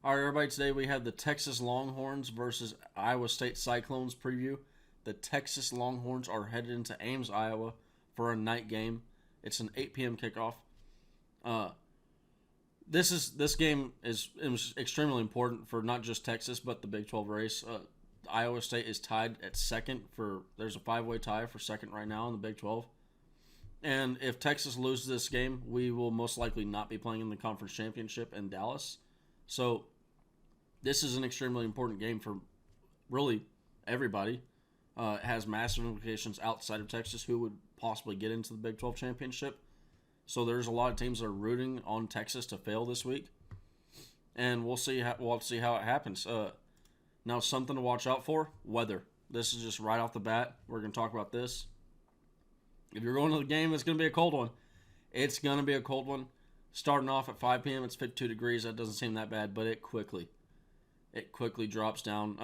All right, everybody. Today we have the Texas Longhorns versus Iowa State Cyclones preview. The Texas Longhorns are headed into Ames, Iowa, for a night game. It's an 8 p.m. kickoff. This game is extremely important for not just Texas but the Big 12 race. Iowa State is tied at second for. There's a 5-way tie for second right now in the Big 12. And if Texas loses this game, we will most likely not be playing in the conference championship in Dallas. So this is an extremely important game for really everybody. It has massive implications outside of Texas who would possibly get into the Big 12 championship. So there's a lot of teams that are rooting on Texas to fail this week, and we'll see how it happens. Now, something to watch out for: weather. This is just right off the bat. We're going to talk about this. If you're going to the game, it's going to be a cold one. It's going to be a cold one. Starting off at 5 p.m., it's 52 degrees. That doesn't seem that bad, but it quickly drops down.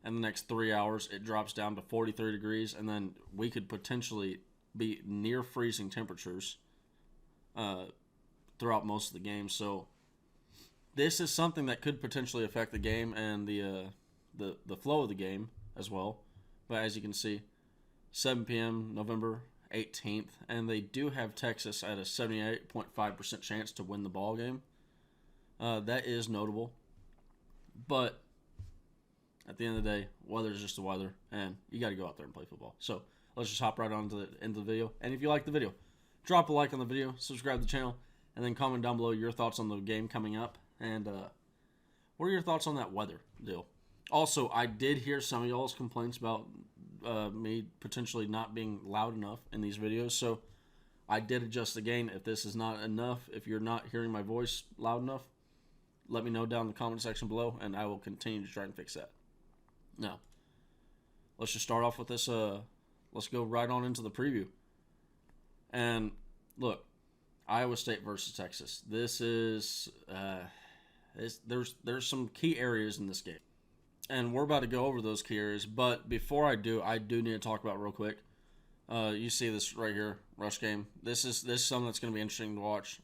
In the next 3 hours, it drops down to 43 degrees, and then we could potentially be near freezing temperatures throughout most of the game. So this is something that could potentially affect the game and the flow of the game as well. But as you can see, 7 p.m. November 18th, and they do have Texas at a 78.5% chance to win the ball game. That is notable, but at the end of the day, weather is just the weather, and you got to go out there and play football. So let's just hop right on to the end of the video. And if you like the video, drop a like on the video, subscribe to the channel, and then comment down below your thoughts on the game coming up. And what are your thoughts on that weather deal? Also, I did hear some of y'all's complaints about me potentially not being loud enough in these videos, so I did adjust the gain. If this is not enough, if you're not hearing my voice loud enough, let me know down in the comment section below, and I will continue to try and fix that. Now, let's just start off with this. Let's go right on into the preview. And look, Iowa State versus Texas. This is there's some key areas in this game, and we're about to go over those key areas. But before I do need to talk about real quick. You see this right here, rush game. This is something that's going to be interesting to watch.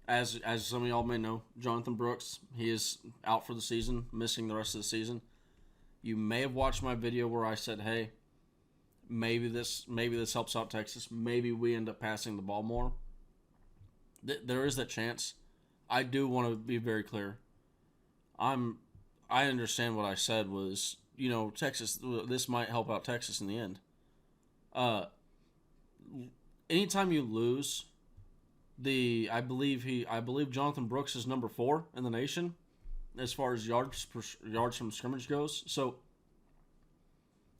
As some of y'all may know, Jonathan Brooks, he is out for the season, missing the rest of the season. You may have watched my video where I said, hey, maybe this helps out Texas. Maybe we end up passing the ball more. There is that chance. I do want to be very clear. I understand what I said was, Texas, this might help out Texas in the end. Anytime you lose, I believe Jonathan Brooks is number 4 in the nation as far as yards from scrimmage goes. So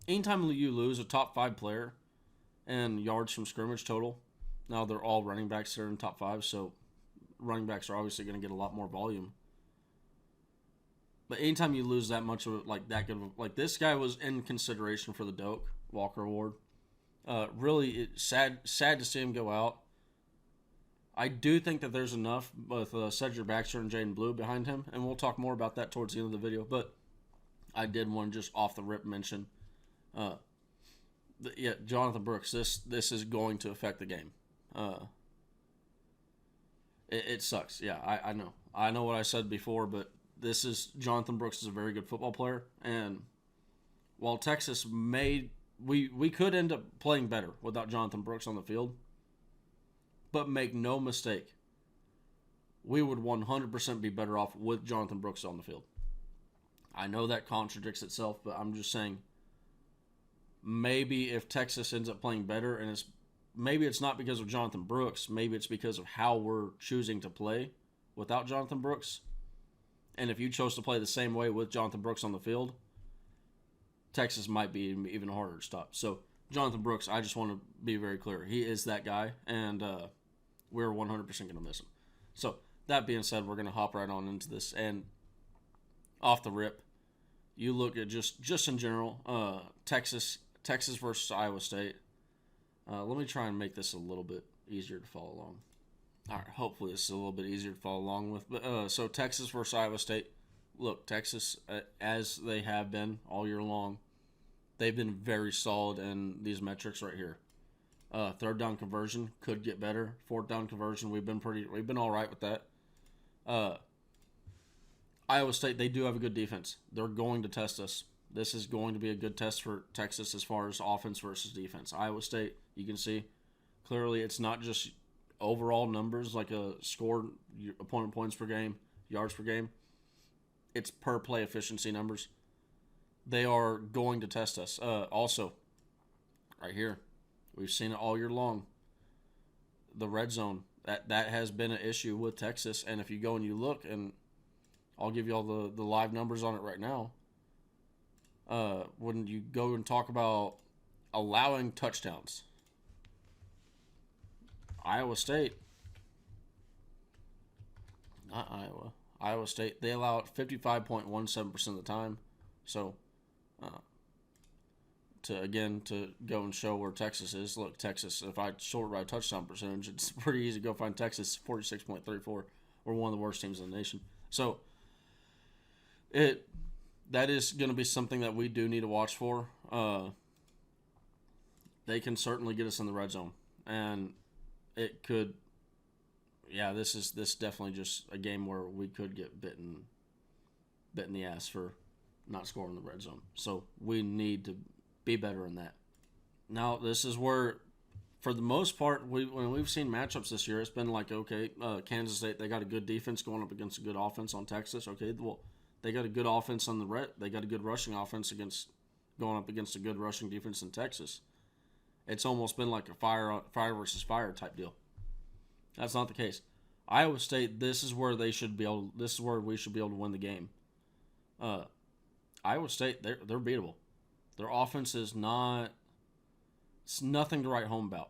anytime you lose a top 5 player and yards from scrimmage total, now they're all running backs that are in top 5, so running backs are obviously going to get a lot more volume. But anytime you lose that much of that good of this guy was in consideration for the Doak Walker Award. Really sad to see him go out. I do think that there's enough with Cedric Baxter and Jaden Blue behind him, and we'll talk more about that towards the end of the video. But I did want to just off the rip mention, Jonathan Brooks. This is going to affect the game. It sucks. Yeah, I know. I know what I said before, but Jonathan Brooks is a very good football player, and while Texas we could end up playing better without Jonathan Brooks on the field. But make no mistake, we would 100% be better off with Jonathan Brooks on the field. I know that contradicts itself, but I'm just saying maybe if Texas ends up playing better, and maybe it's not because of Jonathan Brooks, maybe it's because of how we're choosing to play without Jonathan Brooks. And if you chose to play the same way with Jonathan Brooks on the field, Texas might be even harder to stop. So Jonathan Brooks, I just want to be very clear. He is that guy, and we're 100% going to miss him. So that being said, we're going to hop right on into this. And off the rip, you look at just in general, Texas versus Iowa State. Let me try and make this a little bit easier to follow along. All right, hopefully this is a little bit easier to follow along with. But so Texas versus Iowa State. Look, Texas, as they have been all year long, they've been very solid in these metrics right here. Third down conversion could get better. Fourth down conversion, we've been all right with that. Iowa State, they do have a good defense. They're going to test us. This is going to be a good test for Texas as far as offense versus defense. Iowa State, you can see clearly it's not just overall numbers like a score, opponent points per game, yards per game. It's per play efficiency numbers. They are going to test us. Also, right here, we've seen it all year long. The red zone, that has been an issue with Texas. And if you go and you look, and I'll give you all the live numbers on it right now. When you go and talk about allowing touchdowns, Iowa State, not Iowa, Iowa State, they allow it 55.17% of the time. So, to go and show where Texas is, look, Texas, if I sort by touchdown percentage, it's pretty easy to go find Texas, 46.34. We're one of the worst teams in the nation. So, that is going to be something that we do need to watch for. They can certainly get us in the red zone, and it could. Yeah, this definitely just a game where we could get bitten in the ass for not scoring in the red zone. So we need to be better in that. Now, this is where, for the most part, when we've seen matchups this year, it's been like, okay, Kansas State, they got a good defense going up against a good offense on Texas. Okay, well, they got a good offense on they got a good rushing offense going up against a good rushing defense in Texas. It's almost been like a fire versus fire type deal. That's not the case. Iowa State, this is where we should be able to win the game. Iowa State, they're beatable. Their offense it's nothing to write home about.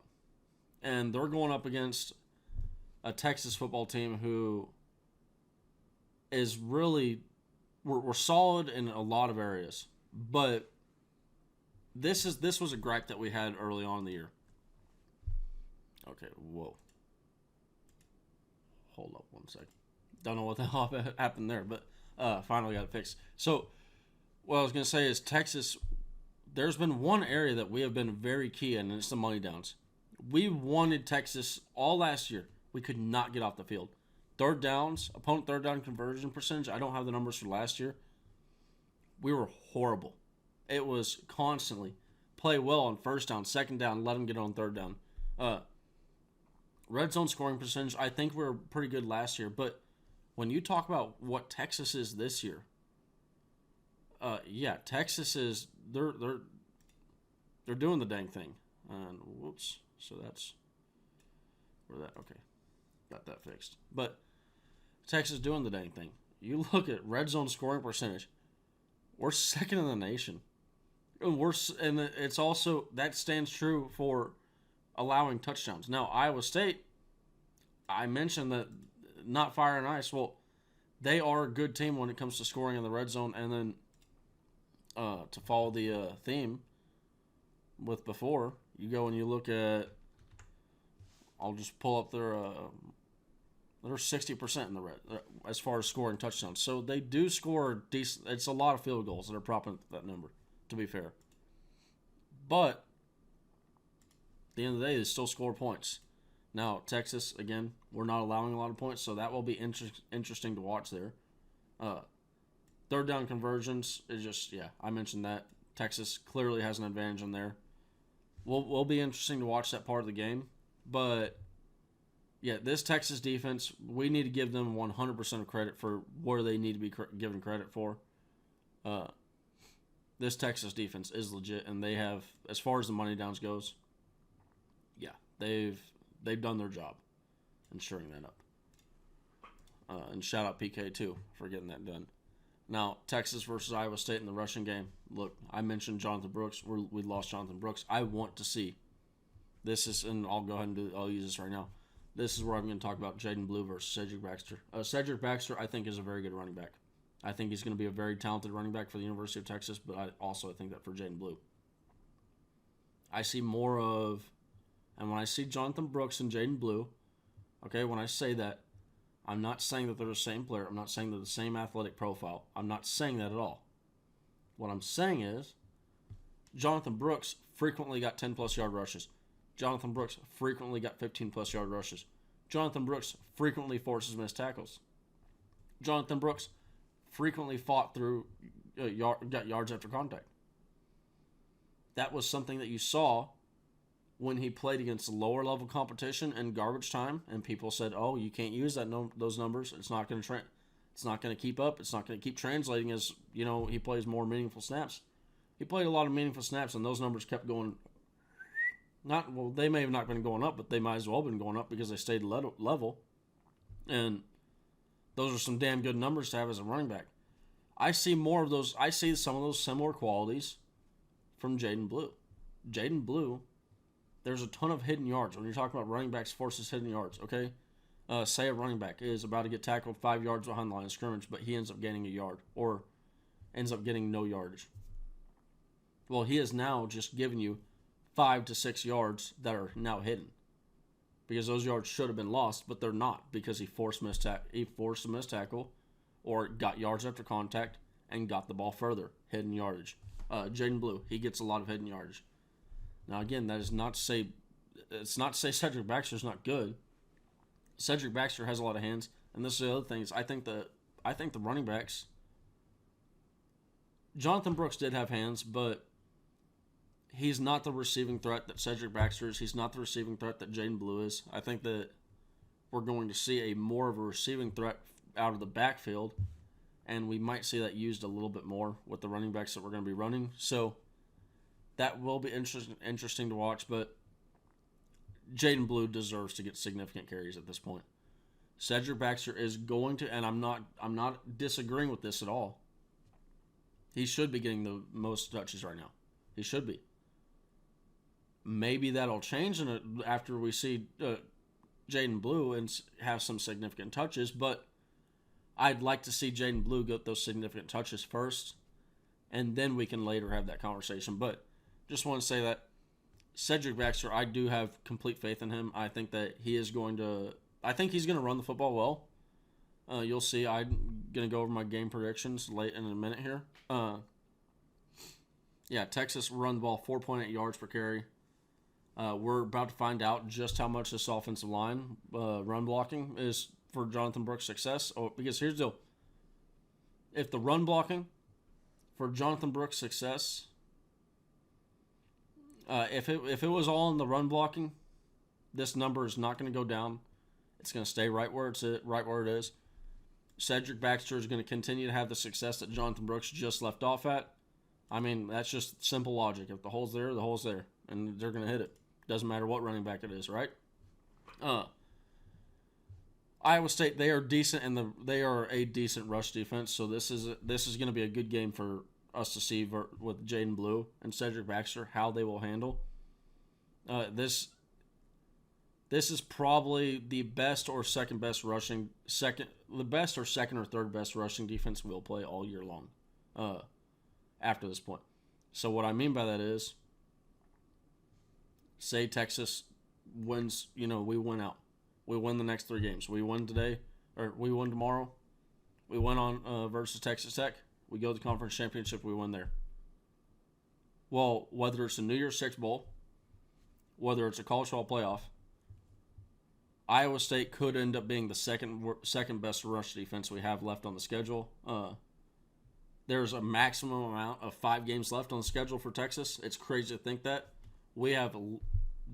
And they're going up against a Texas football team who is really, we're solid in a lot of areas. But this was a gripe that we had early on in the year. Okay, whoa. Hold up one second. Don't know what the hell happened there, but finally got it fixed. So, what I was going to say is Texas, there's been one area that we have been very key in, and it's the money downs. We wanted Texas all last year. We could not get off the field. Third downs, opponent third down conversion percentage, I don't have the numbers for last year. We were horrible. It was constantly play well on first down, second down, let them get on third down. Red zone scoring percentage, I think we were pretty good last year. But when you talk about what Texas is this year, Texas is they're doing the dang thing. And whoops, so that's where that got that fixed. But Texas doing the dang thing. You look at red zone scoring percentage, we're second in the nation. And it's also that stands true for allowing touchdowns. Now, Iowa State, I mentioned that not fire and ice. Well, they are a good team when it comes to scoring in the red zone. And then to follow the theme with before, you go and you look at, I'll just pull up they're 60% in the red as far as scoring touchdowns. So they do score decent. It's a lot of field goals that are propping that number, to be fair. But at the end of the day, they still score points. Now, Texas, again, we're not allowing a lot of points, so that will be interesting to watch there. Third down conversions is just, I mentioned that. Texas clearly has an advantage in there. Will be interesting to watch that part of the game. But, this Texas defense, we need to give them 100% of credit for where they need to be given credit for. This Texas defense is legit, and they have, as far as the money downs goes, they've done their job ensuring that up. And shout out PK too for getting that done. Now, Texas versus Iowa State in the rushing game. Look, I mentioned Jonathan Brooks. We lost Jonathan Brooks. I want to see. This is, and I'll go ahead and I'll use this right now. This is where I'm going to talk about Jaden Blue versus Cedric Baxter. Cedric Baxter, I think, is a very good running back. I think he's going to be a very talented running back for the University of Texas, but I also think that for Jaden Blue. I see more of, and when I see Jonathan Brooks and Jaden Blue, when I say that, I'm not saying that they're the same player. I'm not saying they're the same athletic profile. I'm not saying that at all. What I'm saying is Jonathan Brooks frequently got 10-plus yard rushes. Jonathan Brooks frequently got 15-plus yard rushes. Jonathan Brooks frequently forces missed tackles. Jonathan Brooks frequently fought through, got yards after contact. That was something that you saw when he played against lower level competition in garbage time, and people said, "Oh, you can't use those numbers. It's not going to it's not going to keep up. It's not going to keep translating as he plays more meaningful snaps." He played a lot of meaningful snaps, and those numbers kept going. They may have not been going up, but they might as well have been going up because they stayed level. And those are some damn good numbers to have as a running back. I see more of those. I see some of those similar qualities from Jaydon Blue. Jaydon Blue, there's a ton of hidden yards. When you're talking about running backs forces hidden yards, okay? Say a running back is about to get tackled 5 yards behind the line of scrimmage, but he ends up gaining a yard or ends up getting no yardage. Well, he has now just given you 5 to 6 yards that are now hidden because those yards should have been lost, but they're not because he forced a missed tackle or got yards after contact and got the ball further. Hidden yardage. Jaydon Blue, he gets a lot of hidden yardage. Now, again, that is not to say Cedric Baxter's not good. Cedric Baxter has a lot of hands, and this is the other thing is I think the running backs. Jonathan Brooks did have hands, but he's not the receiving threat that Cedric Baxter is. He's not the receiving threat that Jaydon Blue is. I think that we're going to see more of a receiving threat out of the backfield, and we might see that used a little bit more with the running backs that we're going to be running. So that will be interesting to watch, but Jaydon Blue deserves to get significant carries at this point. Cedric Baxter is going to, and I'm not disagreeing with this at all. He should be getting the most touches right now. He should be. Maybe that'll change after we see Jaydon Blue and have some significant touches, but I'd like to see Jaydon Blue get those significant touches first, and then we can later have that conversation. But just want to say that Cedric Baxter, I do have complete faith in him. I think that he's going to run the football well. You'll see. I'm going to go over my game predictions late in a minute here. Texas run the ball 4.8 yards per carry. We're about to find out just how much this offensive line run blocking is for Jonathan Brooks' success. Because here's the deal. If the run blocking for Jonathan Brooks' success, if it was all in the run blocking, this number is not going to go down. It's going to stay right where it is. Cedric Baxter is going to continue to have the success that Jonathan Brooks just left off at. I mean, that's just simple logic. If the hole's there, the hole's there, and they're going to hit it. Doesn't matter what running back it is, right? Iowa State, they are decent, and they are a decent rush defense. So this is going to be a good game for us to see with Jaydon Blue and Cedric Baxter how they will handle. This is probably the best or second or third best rushing defense we'll play all year long. After this point, so what I mean by that is, say Texas wins, we win out. We win the next 3 games. We win today, or we win tomorrow. We win on versus Texas Tech. We go to the conference championship. We win there. Well, whether it's a New Year's Six Bowl, whether it's a college football playoff, Iowa State could end up being the second best rush defense we have left on the schedule. There's a maximum amount of 5 games left on the schedule for Texas. It's crazy to think that. We have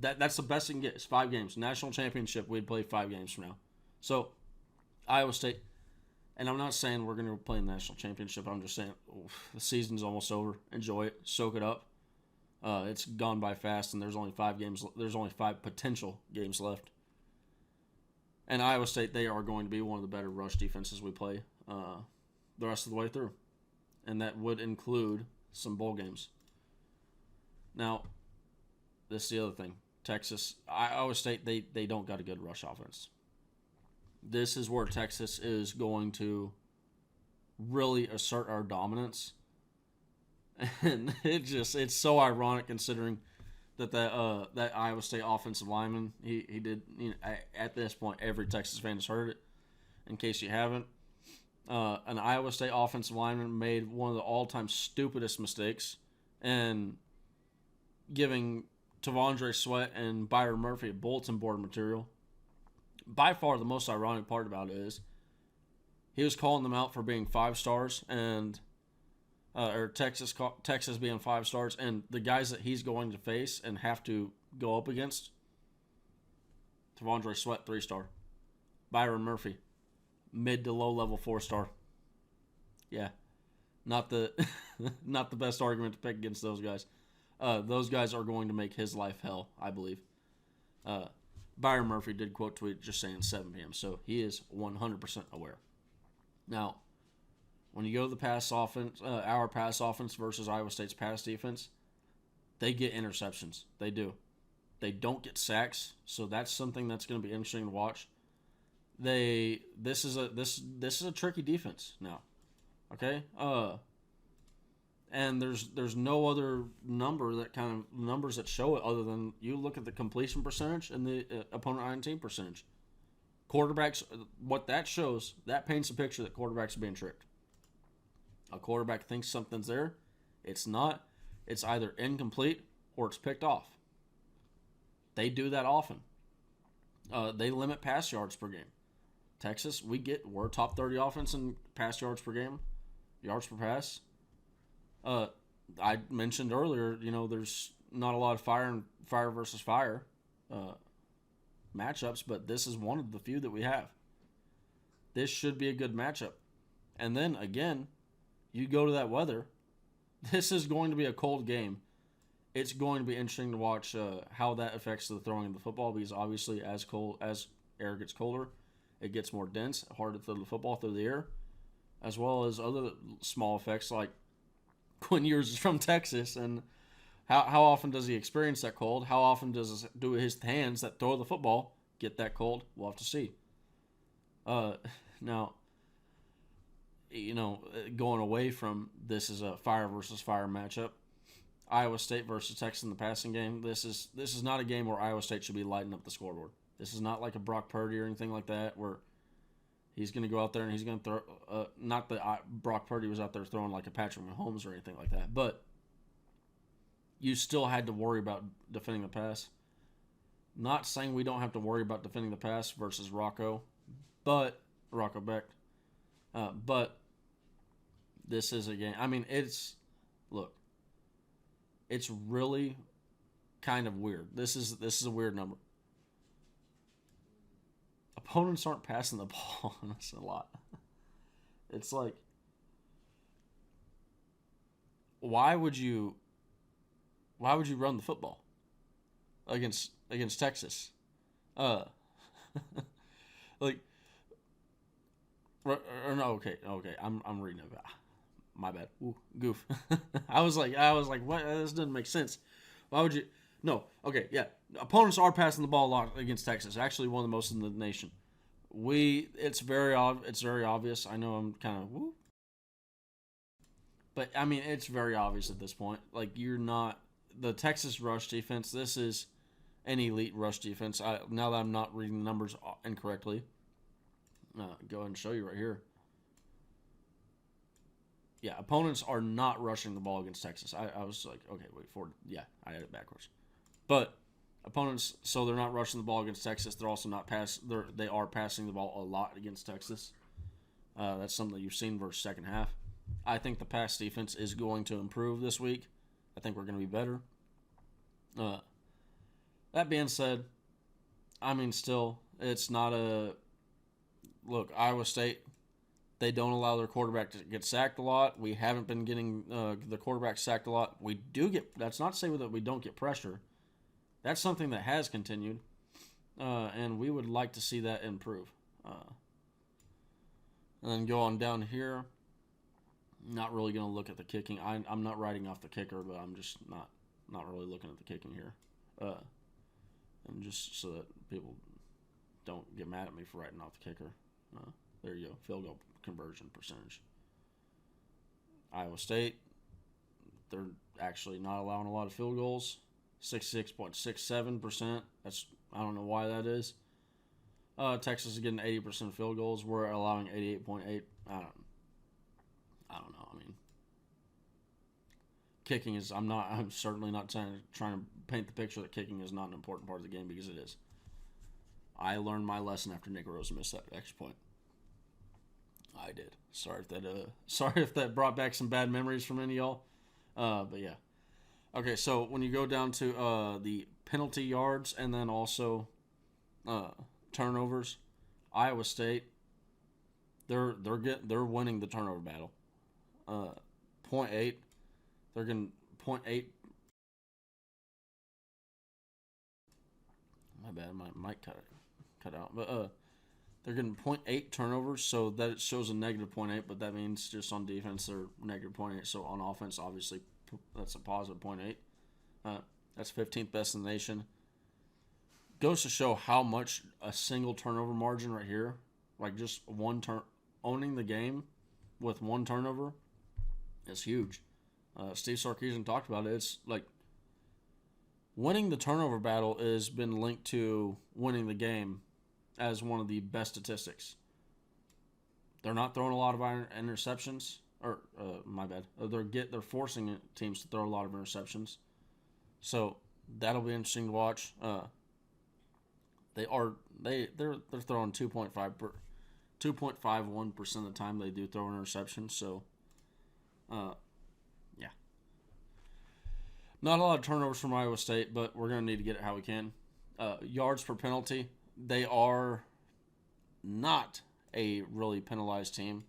that's the best you can get. It's 5 games. National championship, we'd play 5 games from now. So, Iowa State, and I'm not saying we're going to play the national championship. I'm just saying the season's almost over. Enjoy it. Soak it up. It's gone by fast, and there's only 5 games. There's only 5 potential games left. And Iowa State, they are going to be one of the better rush defenses we play the rest of the way through. And that would include some bowl games. Now, this is the other thing. Texas, Iowa State, they don't got a good rush offense. This is where Texas is going to really assert our dominance. And it's so ironic considering that Iowa State offensive lineman, he did, at this point, every Texas fan has heard it. In case you haven't, an Iowa State offensive lineman made one of the all-time stupidest mistakes and giving T'Vondre Sweat and Byron Murphy a bulletin board material. By far the most ironic part about it is he was calling them out for being 5 stars and or Texas being 5 stars, and the guys that he's going to face and have to go up against: T'Vondre Sweat, 3-star; Byron Murphy, mid to low level 4-star. Yeah, not the not the best argument to pick against those guys. Those guys are going to make his life hell, I believe. Byron Murphy did quote tweet just saying 7 p.m., so he is 100% aware. Now, when you go to the pass offense, our pass offense versus Iowa State's pass defense, they get interceptions. They do. They don't get sacks, so that's something that's going to be interesting to watch. This is a tricky defense now. Okay? And there's no other numbers that show it other than you look at the completion percentage and the opponent INT percentage. Quarterbacks, what that shows, that paints a picture that quarterbacks are being tricked. A quarterback thinks something's there. It's not. It's either incomplete or it's picked off. They do that often. They limit pass yards per game. Texas, we're top 30 offense in pass yards per game, yards per pass. I mentioned earlier, there's not a lot of fire versus fire matchups, but this is one of the few that we have. This should be a good matchup. And then again, you go to that weather. This is going to be a cold game. It's going to be interesting to watch how that affects the throwing of the football, because obviously as air gets colder, it gets more dense, hard to throw the football through the air, as well as other small effects like Quinn Ewers is from Texas, and how often does he experience that cold? How often do his hands that throw the football get that cold? We'll have to see. Now, going away from this is a fire versus fire matchup. Iowa State versus Texas in the passing game. This is not a game where Iowa State should be lighting up the scoreboard. This is not like a Brock Purdy or anything like that where he's going to go out there and he's going to throw. Not that Brock Purdy was out there throwing like a Patrick Mahomes or anything like that, but you still had to worry about defending the pass. Not saying we don't have to worry about defending the pass versus Rocco Becht. But this is a game. I mean, it's really kind of weird. This is a weird number. Opponents aren't passing the ball on us a lot. It's like, why would you run the football against Texas? Like, or no, okay, I'm reading it. My bad. Ooh, goof. I was like, what? This doesn't make sense. Why would you? No. Okay, yeah. Opponents are passing the ball a lot against Texas. Actually, one of the most in the nation. It's very obvious. I know I'm kind of woo. But, I mean, it's very obvious at this point. Like, you're not the Texas rush defense. This is an elite rush defense. Now that I'm not reading the numbers incorrectly, go ahead and show you right here. Yeah, opponents are not rushing the ball against Texas. I was like, okay, wait, yeah, I had it backwards. But opponents, so they're not rushing the ball against Texas. They're also not they are passing the ball a lot against Texas. That's something that you've seen versus second half. I think the pass defense is going to improve this week. I think we're going to be better. That being said, I mean, still, it's not a look. Iowa State, they don't allow their quarterback to get sacked a lot. We haven't been getting the quarterback sacked a lot. We do get. That's not to say that we don't get pressure. That's something that has continued, and we would like to see that improve. And then go on down here. Not really going to look at the kicking. I'm not writing off the kicker, but I'm just not really looking at the kicking here. And just so that people don't get mad at me for writing off the kicker. There you go. Field goal conversion percentage. Iowa State, they're actually not allowing a lot of field goals. 66.67%. I don't know why that is. Texas is getting 80% field goals. We're allowing 88.8. I don't know. I mean, kicking is. I'm certainly not trying to paint the picture that kicking is not an important part of the game, because it is. I learned my lesson after Nick Rose missed that extra point. I did. Sorry if that brought back some bad memories from any of y'all. But yeah. Okay, so when you go down to the penalty yards and then also uh, turnovers, Iowa State they're winning the turnover battle. Point eight, they're getting point eight. My bad, my mic cut out. But they're getting point eight turnovers, so that shows a negative point eight. But that means just on defense they're negative point eight. So on offense, obviously that's a positive point eight. That's 15th best in the nation. Goes to show how much a single turnover margin right here, like just one turn, owning the game with one turnover, is huge. Steve Sarkisian talked about it. It's like winning the turnover battle has been linked to winning the game as one of the best statistics. They're not throwing a lot of interceptions, or my bad. They're forcing teams to throw a lot of interceptions. So that'll be interesting to watch. They're throwing 2.51% of the time they do throw an interception. So, yeah, not a lot of turnovers from Iowa State, but we're gonna need to get it how we can. Yards per penalty, they are not a really penalized team.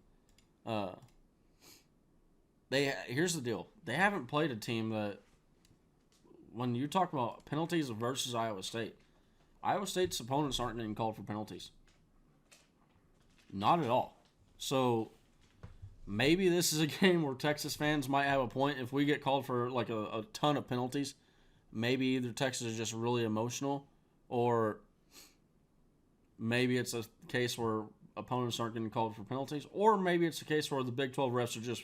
Here's the deal: they haven't played a team that. When you talk about penalties versus Iowa State's opponents aren't getting called for penalties. Not at all. So maybe this is a game where Texas fans might have a point. If we get called for like a ton of penalties, maybe either Texas is just really emotional, or maybe it's a case where opponents aren't getting called for penalties, or maybe it's a case where the Big 12 refs are just,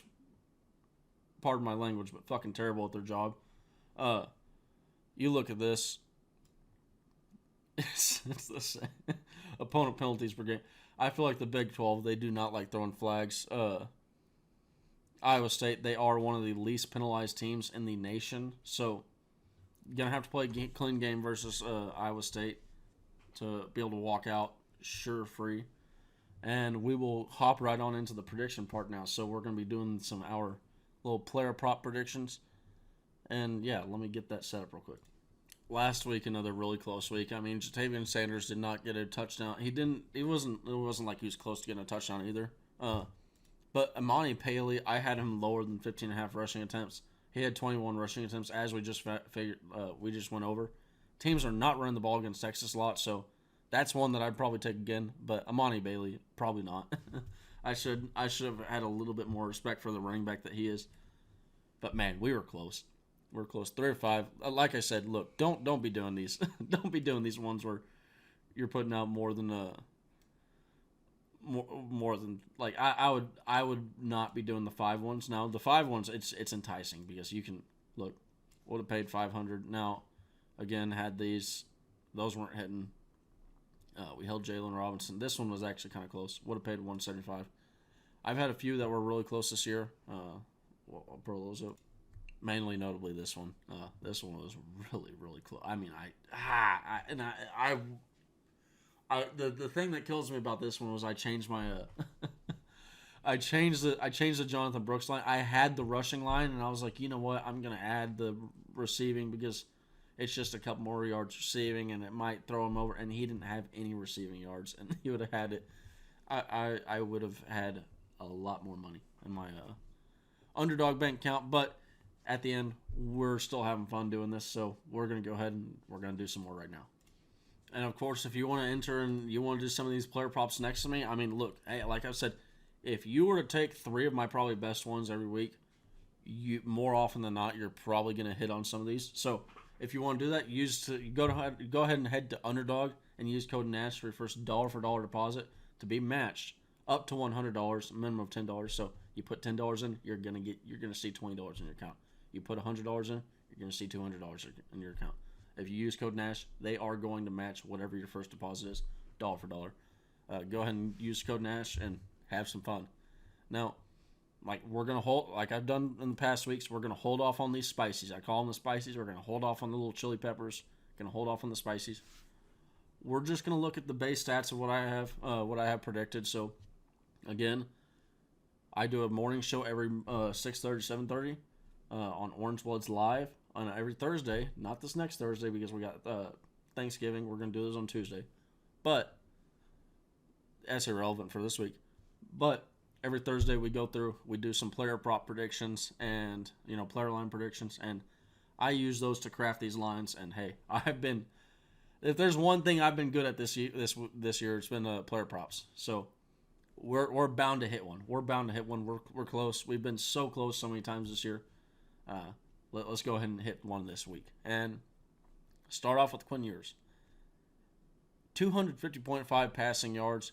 pardon my language, but fucking terrible at their job. You look at this. It's the same. Opponent penalties per game. I feel like the Big 12, they do not like throwing flags. Iowa State, they are one of the least penalized teams in the nation. So, you're going to have to play a clean game versus Iowa State to be able to walk out free. And we will hop right on into the prediction part now. So, we're going to be doing our little player prop predictions. And, yeah, let me get that set up real quick. Last week, another really close week. I mean, Ja'Tavion Sanders did not get a touchdown. It wasn't like he was close to getting a touchdown either. But Imani Paley, I had him lower than 15.5 rushing attempts. He had 21 rushing attempts, as we just we just went over. Teams are not running the ball against Texas a lot, so that's one that I'd probably take again. But Imani Bailey, probably not. I should have had a little bit more respect for the running back that he is. But man, we were close. We're close, 3 or 5. Like I said, look, don't be doing these. Don't be doing these ones where you're putting out more than like I would not be doing the 5 ones. Now the 5 ones, it's enticing because you can look. Would have paid $500. Now, again, had those weren't hitting. We held Jalen Robinson. This one was actually kind of close. Would have paid $175. I've had a few that were really close this year. I'll pull those up. Mainly, notably, this one. This one was really, really close. I mean, the thing that kills me about this one was I changed my I changed the Jonathan Brooks line. I had the rushing line, and I was like, you know what? I'm gonna add the receiving because it's just a couple more yards receiving, and it might throw him over. And he didn't have any receiving yards, and he would have had it. I would have had a lot more money in my underdog bank account, but at the end, we're still having fun doing this, so we're going to go ahead and we're going to do some more right now. And, of course, if you want to enter and you want to do some of these player props next to me, I mean, look, hey, like I said, if you were to take 3 of my probably best ones every week, more often than not, you're probably going to hit on some of these. So, if you want to do that, go ahead and head to Underdog and use code NASH for your first dollar for dollar deposit to be matched up to $100, minimum of $10. So, you put $10 in, you're going to see $20 in your account. You put $100 in, you're going to see $200 in your account. If you use code NASH, they are going to match whatever your first deposit is, dollar for dollar. Go ahead and use code NASH and have some fun. Now, we're going to hold, like I've done in the past weeks, we're going to hold off on these spices. I call them the spices. We're going to hold off on the little chili peppers. Going to hold off on the spices. We're just going to look at the base stats of what I have predicted. So, again, I do a morning show every 6:30, 7:30 on Orange Bloods Live on every Thursday. Not this next Thursday because we got Thanksgiving. We're going to do this on Tuesday. But that's irrelevant for this week. But every Thursday we go through, we do some player prop predictions and, player line predictions. And I use those to craft these lines. And, hey, if there's one thing I've been good at this year, it's been player props. So we're bound to hit one. We're close. We've been so close so many times this year. Let's go ahead and hit one this week. And start off with Quinn Ewers. 250.5 passing yards,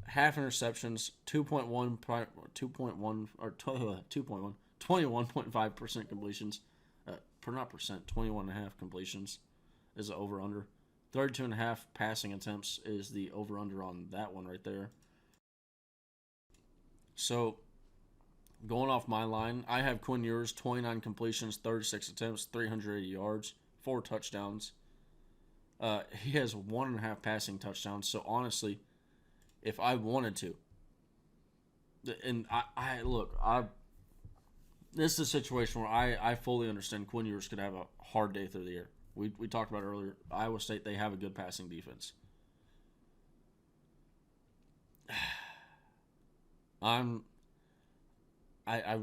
half interceptions, 21.5% completions. Not percent, 21.5 completions is the over-under. 32.5 passing attempts is the over-under on that one right there. So, going off my line, I have Quinn Ewers, 29 completions, 36 attempts, 380 yards, 4 touchdowns. He has 1.5 passing touchdowns. So, honestly, if I wanted to, and this is a situation where I fully understand Quinn Ewers could have a hard day through the air. We talked about earlier, Iowa State, they have a good passing defense. I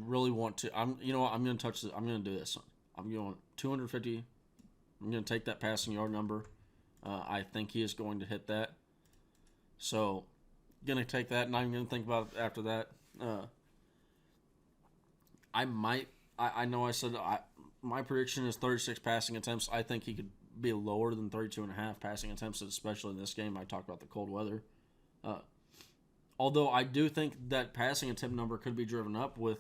really want to. I'm going to touch this. I'm going to do this one. I'm going 250. I'm going to take that passing yard number. I think he is going to hit that. So, going to take that, not even going to think about it after that. I know I said my prediction is 36 passing attempts. I think he could be lower than 32.5 passing attempts, especially in this game. I talked about the cold weather. Although I do think that passing attempt number could be driven up with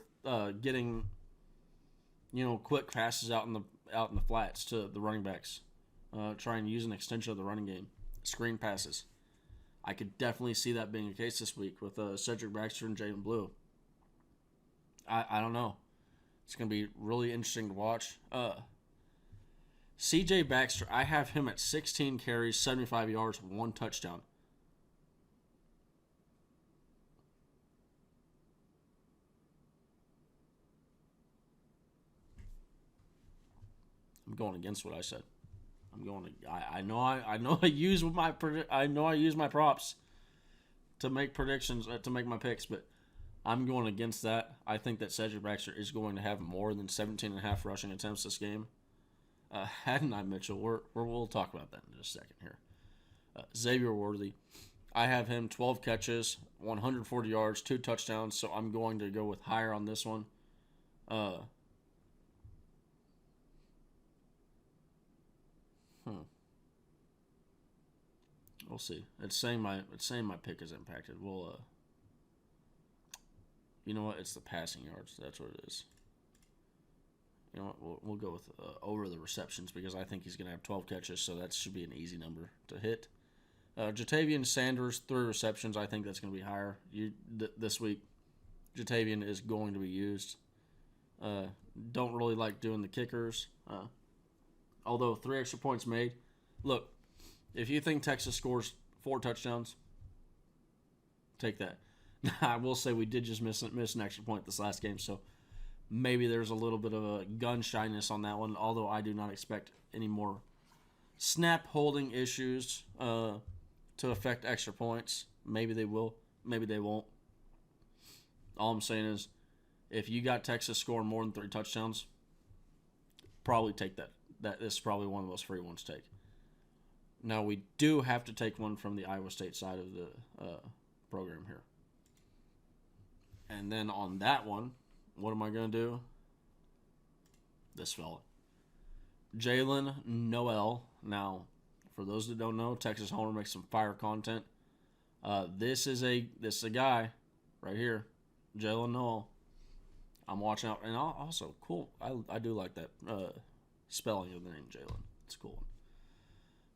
getting, quick passes out in the flats to the running backs. Try and use an extension of the running game. Screen passes. I could definitely see that being the case this week with Cedric Baxter and Jalen Blue. I don't know. It's going to be really interesting to watch. C.J. Baxter, I have him at 16 carries, 75 yards, 1 touchdown. I'm going against what I said. I know I use my props to make predictions, to make my picks, but I'm going against that. I think that Cedric Baxter is going to have more than 17.5 rushing attempts this game. Hadn't Mitchell, we'll talk about that in just a second here. Xavier Worthy, I have him 12 catches, 140 yards, 2 touchdowns, so I'm going to go with higher on this one. We'll see. It's saying my pick is impacted. We'll you know what? It's the passing yards. That's what it is. You know what? We'll go with over the receptions because I think he's going to have 12 catches, so that should be an easy number to hit. Jatavian Sanders, 3 receptions. I think that's going to be higher this week. Jatavian is going to be used. Don't really like doing the kickers. Although 3 extra points made. Look, if you think Texas scores 4 touchdowns, take that. I will say we did just miss an extra point this last game, so maybe there's a little bit of a gun shyness on that one, although I do not expect any more snap holding issues to affect extra points. Maybe they will. Maybe they won't. All I'm saying is if you got Texas scoring more than 3 touchdowns, probably take that. This is probably one of those free ones to take. Now, we do have to take one from the Iowa State side of the program here. And then on that one, what am I going to do? This fella. Jalen Noel. Now, for those that don't know, Texas Homer makes some fire content. This is a guy right here, Jalen Noel. I'm watching out. And also, cool. I do like that spelling of the name Jalen. It's a cool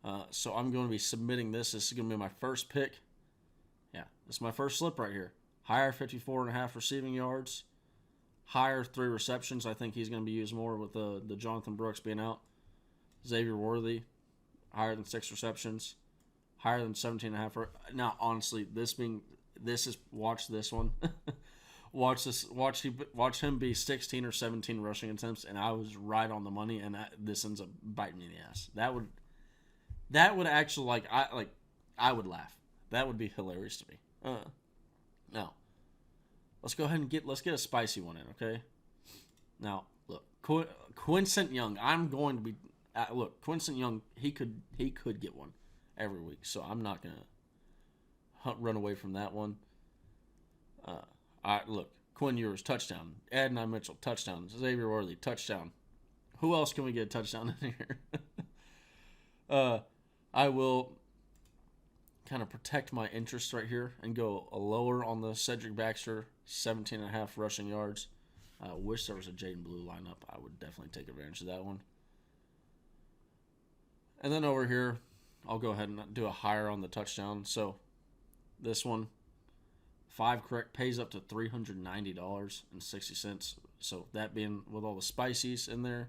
one. So I'm going to be submitting this. This is going to be my first pick. Yeah, this is my first slip right here. Higher 54.5 receiving yards. Higher 3 receptions. I think he's going to be used more with the Jonathan Brooks being out. Xavier Worthy, higher than 6 receptions. Higher than 17.5. Now, honestly, watch this one. Watch him be 16 or 17 rushing attempts, and I was right on the money, and this ends up biting me in the ass. That would actually I would laugh. That would be hilarious to me. Now let's go ahead and let's get a spicy one in, okay? Now look, Quinsent Young. I'm going to be look, Quinsent Young. He could get one every week, so I'm not gonna run away from that one. Look, Quinn Ewers, touchdown. Adonai Mitchell, touchdown. Xavier Worthy, touchdown. Who else can we get a touchdown in here? I will kind of protect my interest right here and go a lower on the Cedric Baxter, 17.5 rushing yards. I wish there was a Jaden Blue lineup. I would definitely take advantage of that one. And then over here, I'll go ahead and do a higher on the touchdown. So this one, 5 correct, pays up to $390.60. So that being with all the spices in there,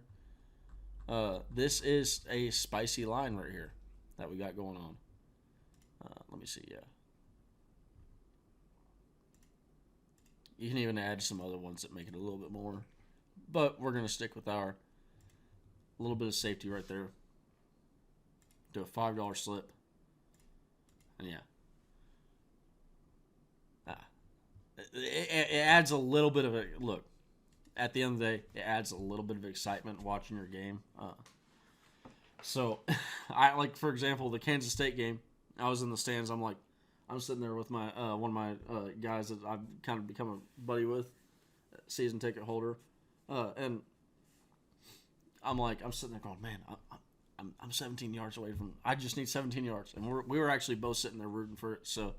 this is a spicy line right here that we got going on. Let me see, yeah. You can even add some other ones that make it a little bit more. But we're going to stick with our little bit of safety right there. Do a $5 slip. And yeah. It adds a little bit of a look. At the end of the day, it adds a little bit of excitement watching your game. So, I like, for example, the Kansas State game. I was in the stands. I'm sitting there with my one of my guys that I've kind of become a buddy with, season ticket holder, and I'm sitting there going, man, I'm 17 yards away from. I just need 17 yards, and we were actually both sitting there rooting for it. So,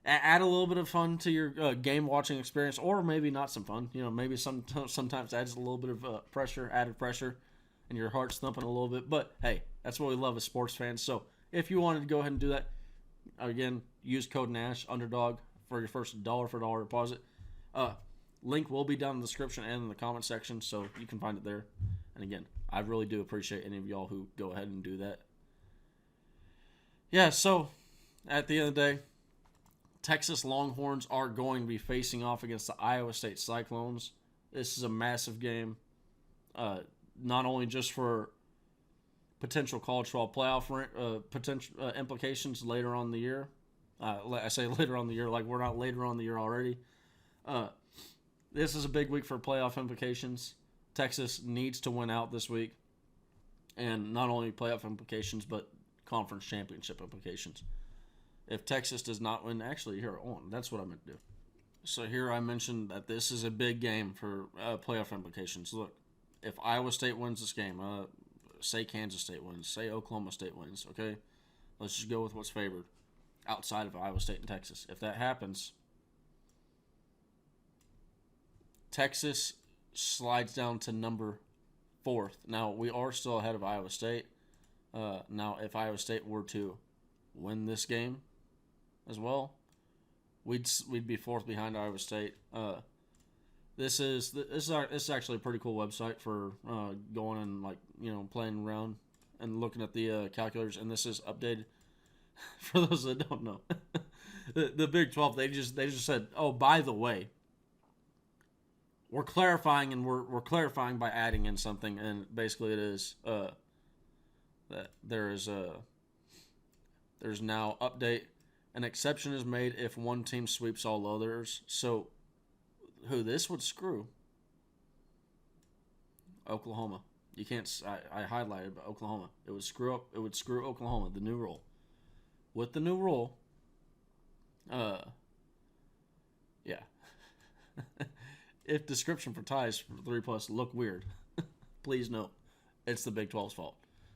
add a little bit of fun to your game watching experience, or maybe not some fun. You know, maybe sometimes adds a little bit of added pressure, and your heart's thumping a little bit. But hey, that's what we love as sports fans. So if you wanted to go ahead and do that, again, use code Nash Underdog for your first dollar for dollar deposit. Link will be down in the description and in the comment section, so you can find it there. And again, I really do appreciate any of y'all who go ahead and do that. Yeah, so at the end of the day, Texas Longhorns are going to be facing off against the Iowa State Cyclones. This is a massive game, not only just for potential college football playoff potential implications later on in the year. I say later on in the year like we're not later on in the year already. This is a big week for playoff implications. Texas needs to win out this week, and not only playoff implications but conference championship implications. If Texas does not win, actually, here on that's what I meant to do. So here I mentioned that this is a big game for playoff implications. Look, if Iowa State wins this game, say Kansas State wins, say Oklahoma State wins, okay? Let's just go with what's favored outside of Iowa State and Texas. If that happens, Texas slides down to number 4th. Now, we are still ahead of Iowa State. Now, if Iowa State were to win this game as well, we'd be 4th behind Iowa State. This is actually a pretty cool website for going and playing around and looking at the calculators. And this is updated for those that don't know. the Big 12 they just said, oh, by the way, we're clarifying and we're clarifying by adding in something, and basically it is that there's now update. An exception is made if one team sweeps all others. So who this would screw? Oklahoma. You can't. I highlighted but Oklahoma. It would screw up. It would screw Oklahoma. The new rule. With the new rule, yeah. If description for ties for 3+ look weird, please note it's the Big 12's fault.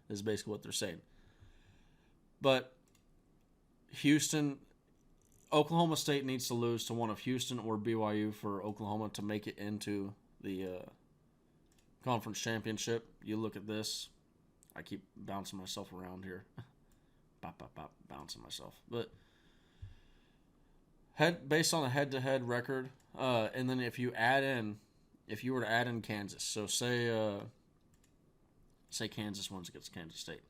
Is basically what they're saying. But Oklahoma State needs to lose to one of Houston or BYU for Oklahoma to make it into the conference championship. You look at this. I keep bouncing myself around here. Bouncing myself. But based on a head-to-head record, and then if you were to add in Kansas, so say Kansas wins against Kansas State.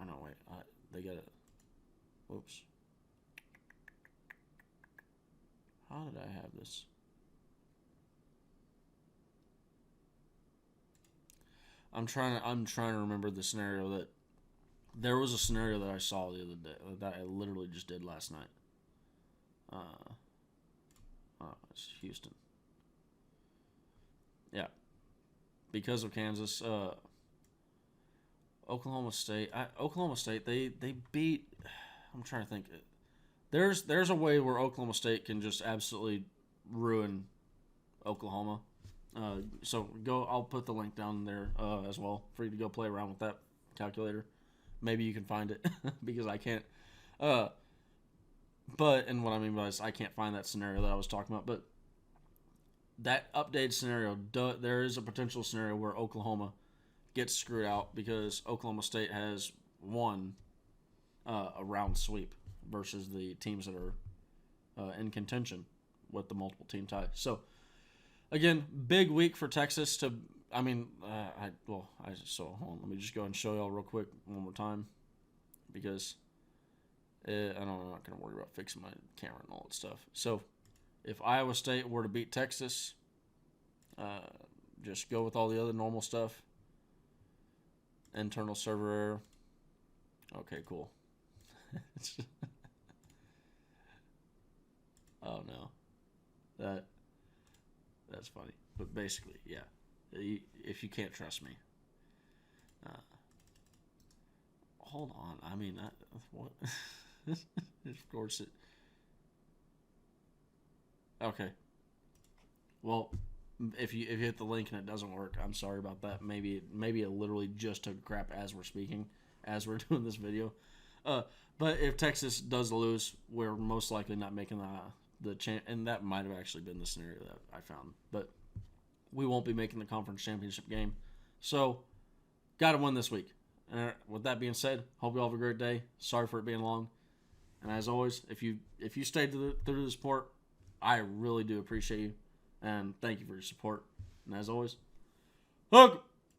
Oh, no, wait. They got it. Whoops. How did I have this? I'm trying to remember the scenario that there was a scenario that I saw the other day that I literally just did last night. It's Houston. Yeah, because of Kansas, Oklahoma State. Oklahoma State. They beat. I'm trying to think. There's a way where Oklahoma State can just absolutely ruin Oklahoma. So go. I'll put the link down there as well for you to go play around with that calculator. Maybe you can find it because I can't. But and what I mean by this, I can't find that scenario that I was talking about. But that updated scenario, there is a potential scenario where Oklahoma gets screwed out because Oklahoma State has won a round sweep versus the teams that are in contention with the multiple team tie. So again, big week for Texas. So hold on. Let me just go and show y'all real quick one more time because I'm not going to worry about fixing my camera and all that stuff. So if Iowa State were to beat Texas, just go with all the other normal stuff. Internal server error. Okay, cool. Oh no, that's funny. But basically, yeah. If you can't trust me, hold on. What? Of course it. Okay. Well, if you hit the link and it doesn't work, I'm sorry about that. Maybe it literally just took crap as we're speaking, as we're doing this video. But if Texas does lose, we're most likely not making the and that might have actually been the scenario that I found. But we won't be making the conference championship game, so got to win this week. And with that being said, hope you all have a great day. Sorry for it being long, and as always, if you stayed through the support, I really do appreciate you, and thank you for your support. And as always, hug.